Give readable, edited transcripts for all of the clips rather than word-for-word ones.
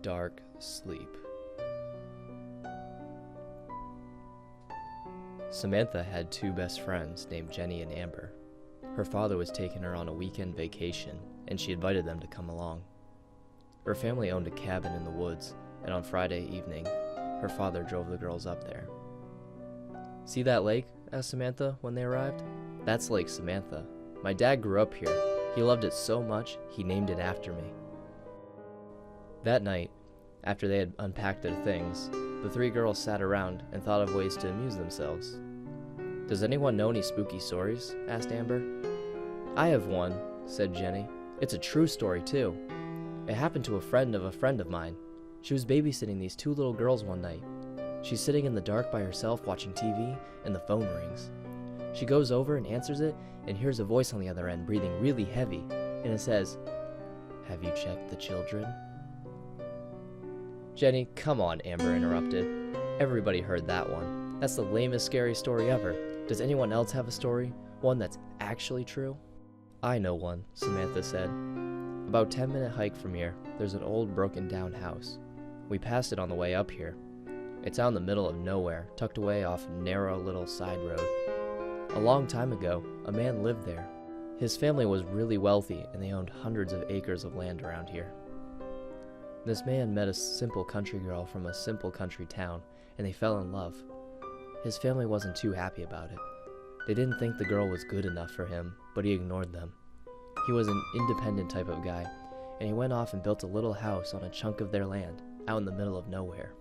dark sleep. Samantha had two best friends named Jenny and Amber. Her father was taking her on a weekend vacation, and she invited them to come along. Her family owned a cabin in the woods, and on Friday evening, her father drove the girls up there. "See that lake?" asked Samantha when they arrived. "That's Lake Samantha. My dad grew up here. He loved it so much, he named it after me." That night, after they had unpacked their things, the three girls sat around and thought of ways to amuse themselves. "Does anyone know any spooky stories?" asked Amber. "I have one," said Jenny. "It's a true story, too. It happened to a friend of mine. She was babysitting these two little girls one night. She's sitting in the dark by herself watching TV, and the phone rings. She goes over and answers it and hears a voice on the other end breathing really heavy, and it says, 'Have you checked the children?'" "Jenny, come on," Amber interrupted. "Everybody heard that one. That's the lamest scary story ever. Does anyone else have a story? One that's actually true?" "I know one," Samantha said. "About 10-minute hike from here, there's an old broken down house. We passed it on the way up here. It's out in the middle of nowhere, tucked away off a narrow little side road. A long time ago, a man lived there. His family was really wealthy, and they owned hundreds of acres of land around here. This man met a simple country girl from a simple country town, and they fell in love. His family wasn't too happy about it. They didn't think the girl was good enough for him, but he ignored them. He was an independent type of guy, and he went off and built a little house on a chunk of their land, out in the middle of nowhere.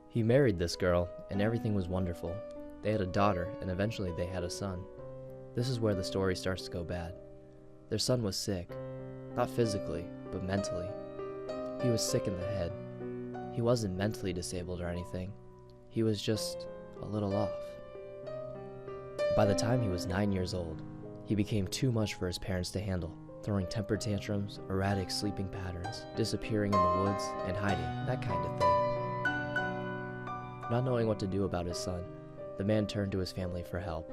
He married this girl, and everything was wonderful. They had a daughter, and eventually they had a son. This is where the story starts to go bad. Their son was sick, not physically, but mentally. He was sick in the head. He wasn't mentally disabled or anything. He was just a little off. By the time he was 9 years old, he became too much for his parents to handle, throwing temper tantrums, erratic sleeping patterns, disappearing in the woods, and hiding, that kind of thing. Not knowing what to do about his son, the man turned to his family for help.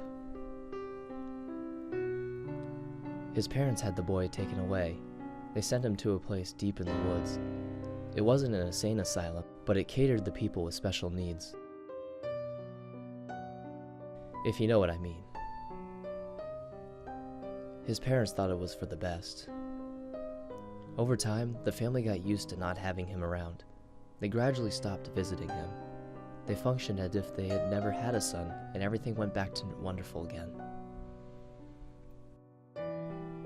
His parents had the boy taken away. They sent him to a place deep in the woods. It wasn't an insane asylum, but it catered to people with special needs. If you know what I mean. His parents thought it was for the best. Over time, the family got used to not having him around. They gradually stopped visiting him. They functioned as if they had never had a son, and everything went back to wonderful again.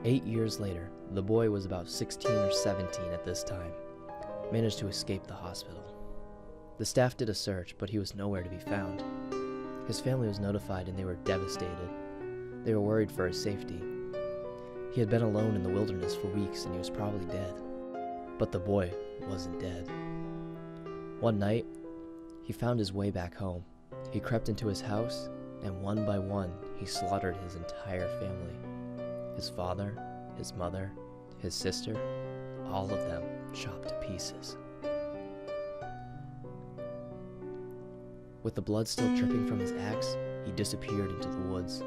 8 years later, the boy was about 16 or 17 at this time, managed to escape the hospital. The staff did a search, but he was nowhere to be found. His family was notified and they were devastated. They were worried for his safety. He had been alone in the wilderness for weeks and he was probably dead. But the boy wasn't dead. One night, he found his way back home. He crept into his house, and one by one, he slaughtered his entire family. His father, his mother, his sister, all of them chopped to pieces. With the blood still dripping from his axe, he disappeared into the woods.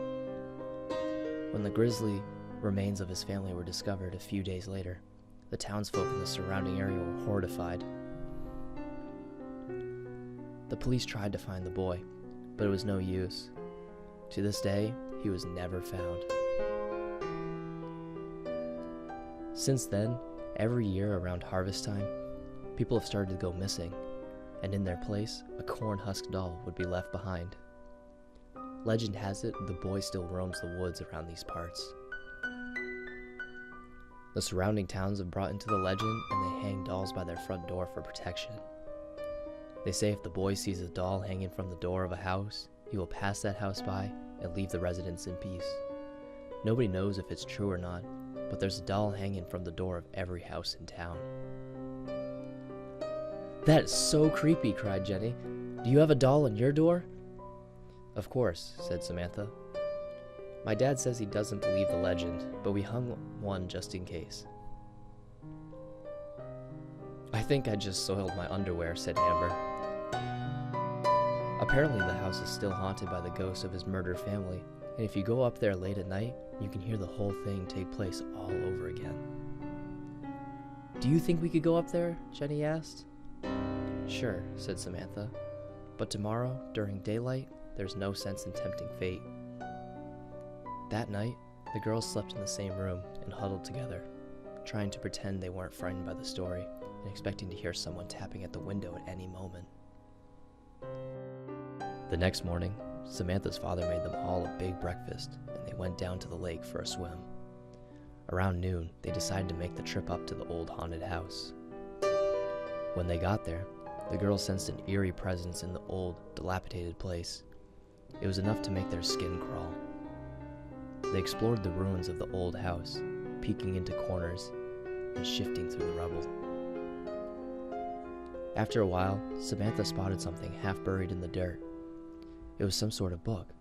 When the grisly remains of his family were discovered a few days later, the townsfolk in the surrounding area were horrified. The police tried to find the boy, but it was no use. To this day, he was never found. Since then, every year around harvest time, people have started to go missing, and in their place, a corn-husk doll would be left behind. Legend has it the boy still roams the woods around these parts. The surrounding towns have brought into the legend, and they hang dolls by their front door for protection. They say if the boy sees a doll hanging from the door of a house, he will pass that house by and leave the residents in peace. Nobody knows if it's true or not, but there's a doll hanging from the door of every house in town. "That is so creepy," cried Jenny. "Do you have a doll on your door?" "Of course," said Samantha. "My dad says he doesn't believe the legend, but we hung one just in case." "I think I just soiled my underwear," said Amber. Apparently the house is still haunted by the ghosts of his murdered family, and if you go up there late at night, you can hear the whole thing take place all over again. "Do you think we could go up there?" Jenny asked. "Sure," said Samantha, "but tomorrow, during daylight, there's no sense in tempting fate." That night, the girls slept in the same room and huddled together, trying to pretend they weren't frightened by the story and expecting to hear someone tapping at the window at any moment. The next morning, Samantha's father made them all a big breakfast, and they went down to the lake for a swim. Around noon, they decided to make the trip up to the old haunted house. When they got there, the girls sensed an eerie presence in the old, dilapidated place. It was enough to make their skin crawl. They explored the ruins of the old house, peeking into corners and shifting through the rubble. After a while, Samantha spotted something half buried in the dirt. It was some sort of book.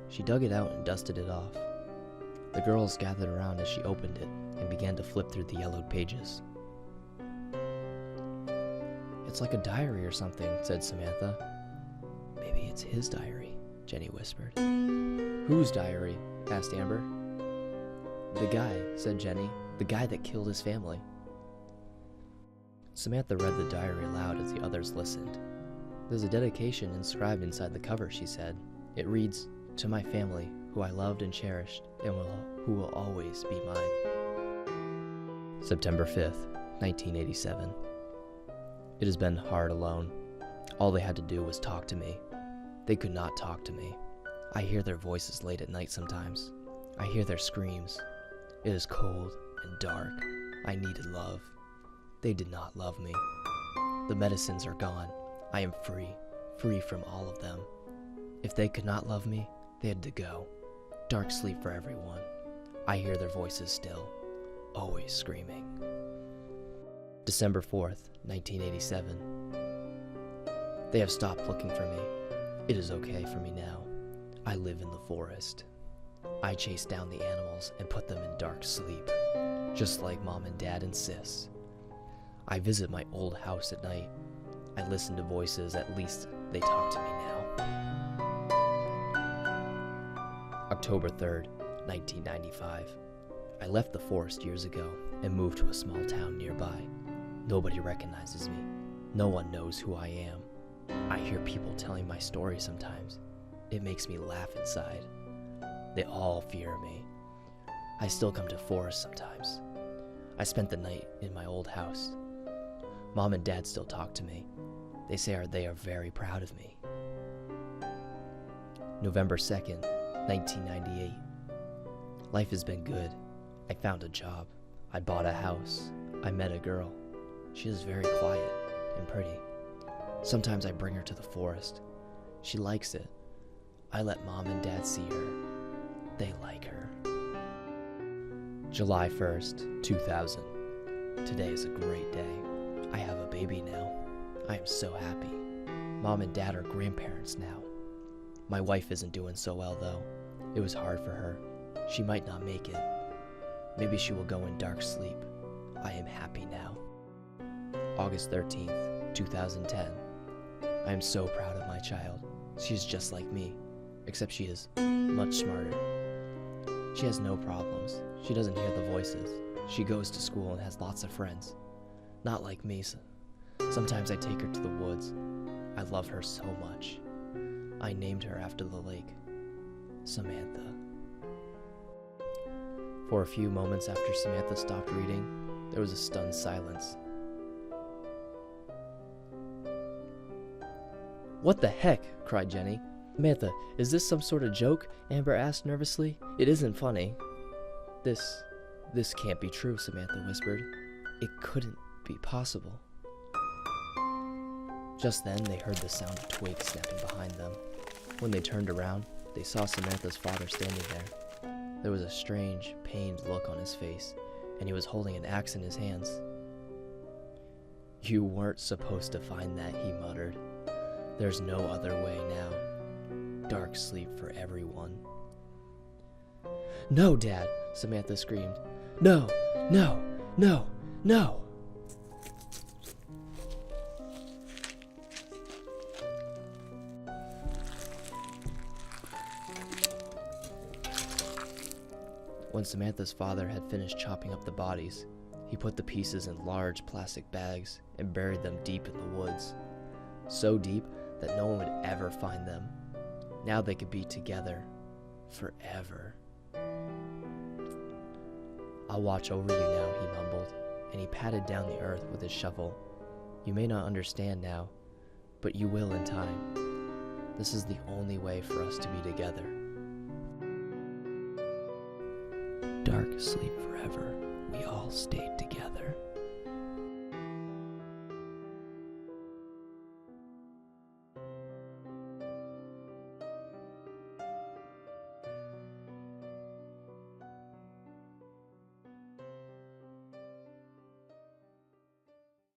She dug it out and dusted it off. The girls gathered around as she opened it and began to flip through the yellowed pages. "It's like a diary or something," said Samantha. "Maybe it's his diary," Jenny whispered. "Whose diary?" asked Amber. "The guy," said Jenny. "The guy that killed his family." Samantha read the diary aloud as the others listened. "There's a dedication inscribed inside the cover," she said. "It reads, 'To my family, who I loved and cherished, and who will always be mine.'" September 5th, 1987. It has been hard alone. All they had to do was talk to me. They could not talk to me. I hear their voices late at night sometimes. I hear their screams. It is cold and dark. I needed love. They did not love me. The medicines are gone. I am free from all of them. If they could not love me, they had to go. Dark sleep for everyone. I hear their voices still, always screaming. December 4th, 1987. They have stopped looking for me. It is okay for me now. I live in the forest. I chase down the animals and put them in dark sleep, just like Mom and Dad and Sis. I visit my old house at night. I listen to voices, at least they talk to me now. October 3rd, 1995. I left the forest years ago and moved to a small town nearby. Nobody recognizes me. No one knows who I am. I hear people telling my story sometimes. It makes me laugh inside. They all fear me. I still come to forest sometimes. I spent the night in my old house. Mom and Dad still talk to me. They say they are very proud of me. November 2nd, 1998. Life has been good. I found a job. I bought a house. I met a girl. She is very quiet and pretty. Sometimes I bring her to the forest. She likes it. I let Mom and Dad see her. They like her. July 1st, 2000. Today is a great day. I have a baby now. I am so happy. Mom and Dad are grandparents now. My wife isn't doing so well though. It was hard for her. She might not make it. Maybe she will go in dark sleep. I am happy now. August 13th, 2010. I am so proud of my child. She is just like me, except she is much smarter. She has no problems. She doesn't hear the voices. She goes to school and has lots of friends. Not like me. Sometimes I take her to the woods. I love her so much. I named her after the lake, Samantha. For a few moments after Samantha stopped reading, there was a stunned silence. "What the heck?" cried Jenny. "Samantha, is this some sort of joke?" Amber asked nervously. "It isn't funny." This can't be true," Samantha whispered. "It couldn't be possible." Just then, they heard the sound of twigs snapping behind them. When they turned around, they saw Samantha's father standing there. There was a strange, pained look on his face, and he was holding an axe in his hands. "You weren't supposed to find that," he muttered. "There's no other way now. Dark sleep for everyone." "No, Dad!" Samantha screamed. "No, no, no, no!" When Samantha's father had finished chopping up the bodies, he put the pieces in large plastic bags and buried them deep in the woods. so deep that no one would ever find them. Now they could be together forever. I'll watch over you now, he mumbled, and he patted down the earth with his shovel. You may not understand now, but you will in time. This is the only way for us to be together. Dark asleep forever, we all stayed together.